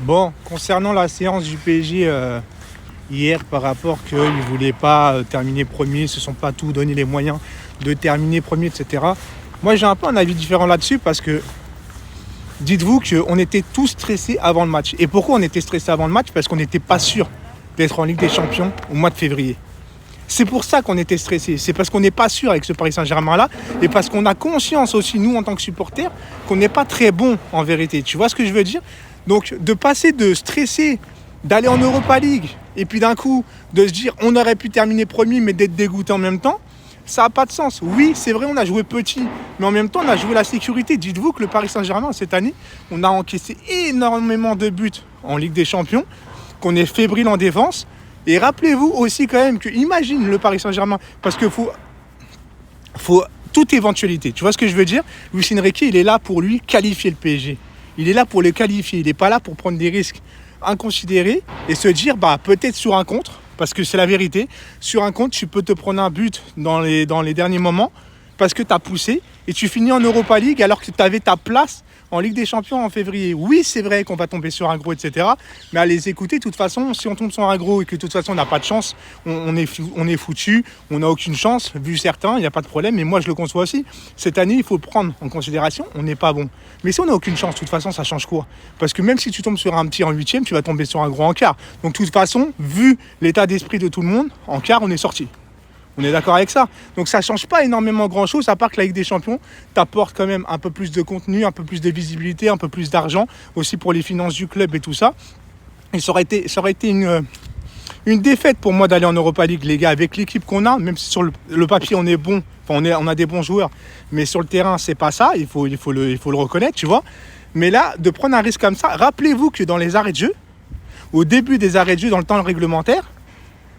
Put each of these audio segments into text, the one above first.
Bon, concernant la séance du PSG hier par rapport qu'ils ne voulaient pas terminer premier, ils ne se sont pas tout donné les moyens de terminer premier, etc. Moi, j'ai un peu un avis différent là-dessus parce que dites-vous qu'on était tous stressés avant le match. Et pourquoi on était stressés avant le match? Parce qu'on n'était pas sûr d'être en Ligue des Champions au mois de février. C'est pour ça qu'on était stressés. C'est parce qu'on n'est pas sûr avec ce Paris Saint-Germain-là et parce qu'on a conscience aussi, nous, en tant que supporters, qu'on n'est pas très bon en vérité. Tu vois ce que je veux dire? Donc, de passer de stresser, d'aller en Europa League et puis d'un coup, de se dire on aurait pu terminer premier mais d'être dégoûté en même temps, ça n'a pas de sens. Oui, c'est vrai, on a joué petit, mais en même temps, on a joué la sécurité. Dites-vous que le Paris Saint-Germain, cette année, on a encaissé énormément de buts en Ligue des Champions, qu'on est fébrile en défense. Et rappelez-vous aussi quand même que, imagine le Paris Saint-Germain, parce qu'il faut toute éventualité. Tu vois ce que je veux dire? Luis Enrique, il est là pour lui qualifier le PSG. Il est là pour le qualifier. Il n'est pas là pour prendre des risques inconsidérés et se dire, peut-être sur un contre, parce que c'est la vérité, sur un contre, tu peux te prendre un but dans les derniers moments parce que tu as poussé et tu finis en Europa League alors que tu avais ta place en Ligue des Champions en février. Oui, c'est vrai qu'on va tomber sur un gros, etc. Mais à les écouter, de toute façon, si on tombe sur un gros et que de toute façon on n'a pas de chance, on est foutu, on n'a aucune chance, vu certains, il n'y a pas de problème. Mais moi, je le conçois aussi. Cette année, il faut le prendre en considération, on n'est pas bon. Mais si on n'a aucune chance, de toute façon, ça change quoi? Parce que même si tu tombes sur un petit en huitième, tu vas tomber sur un gros en quart. Donc, de toute façon, vu l'état d'esprit de tout le monde, en quart, on est sorti. On est d'accord avec ça. Donc ça ne change pas énormément grand-chose, à part que la Ligue des Champions t'apporte quand même un peu plus de contenu, un peu plus de visibilité, un peu plus d'argent, aussi pour les finances du club et tout ça. Et ça aurait été une défaite pour moi d'aller en Europa League, les gars, avec l'équipe qu'on a, même si sur le papier on est bon, on a des bons joueurs, mais sur le terrain c'est pas ça, il faut le reconnaître, tu vois. Mais là, de prendre un risque comme ça, rappelez-vous que dans les arrêts de jeu, au début des arrêts de jeu, dans le temps réglementaire,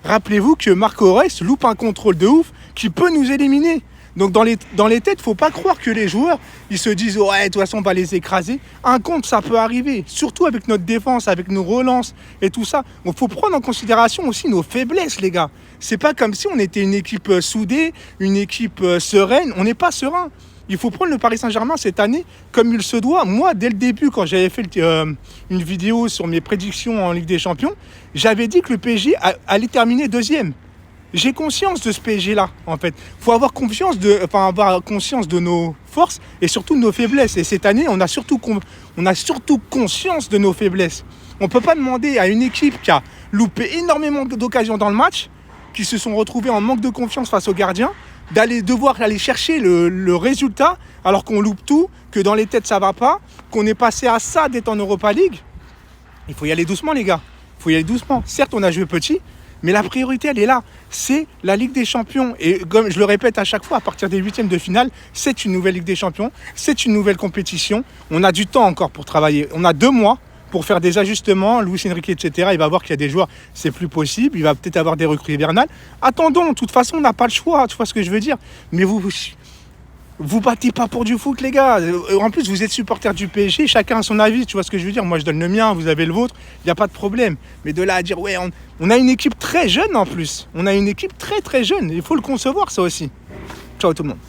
rappelez-vous que Marco Reus loupe un contrôle de ouf qui peut nous éliminer. Donc dans les têtes, il ne faut pas croire que les joueurs, ils se disent « Ouais, de toute façon, on va les écraser ». Un contre, ça peut arriver, surtout avec notre défense, avec nos relances et tout ça. Donc il faut prendre en considération aussi nos faiblesses, les gars. C'est pas comme si on était une équipe soudée, une équipe sereine. On n'est pas serein. Il faut prendre le Paris Saint-Germain cette année comme il se doit. Moi, dès le début, quand j'avais fait une vidéo sur mes prédictions en Ligue des Champions, j'avais dit que le PSG allait terminer deuxième. J'ai conscience de ce PSG-là, en fait. Il faut avoir conscience de nos forces et surtout de nos faiblesses. Et cette année, on a surtout conscience de nos faiblesses. On ne peut pas demander à une équipe qui a loupé énormément d'occasions dans le match, qui se sont retrouvés en manque de confiance face aux gardiens, devoir aller chercher le résultat alors qu'on loupe tout, que dans les têtes ça va pas, qu'on est passé à ça d'être en Europa League. Il faut y aller doucement, les gars. Il faut y aller doucement. Certes, on a joué petit, mais la priorité, elle est là. C'est la Ligue des Champions. Et comme je le répète à chaque fois, à partir des huitièmes de finale, c'est une nouvelle Ligue des Champions. C'est une nouvelle compétition. On a du temps encore pour travailler. On a 2 mois pour faire des ajustements. Luis Enrique, etc. Il va voir qu'il y a des joueurs, c'est plus possible. Il va peut-être avoir des recrues hivernales. Attendons. De toute façon, on n'a pas le choix. Tu vois ce que je veux dire? Mais vous battez pas pour du foot, les gars. En plus, vous êtes supporters du PSG, chacun a son avis, tu vois ce que je veux dire. Moi, je donne le mien, vous avez le vôtre, il n'y a pas de problème. Mais de là à dire, ouais, on a une équipe très jeune en plus. On a une équipe très très jeune. Il faut le concevoir, ça aussi. Ciao tout le monde.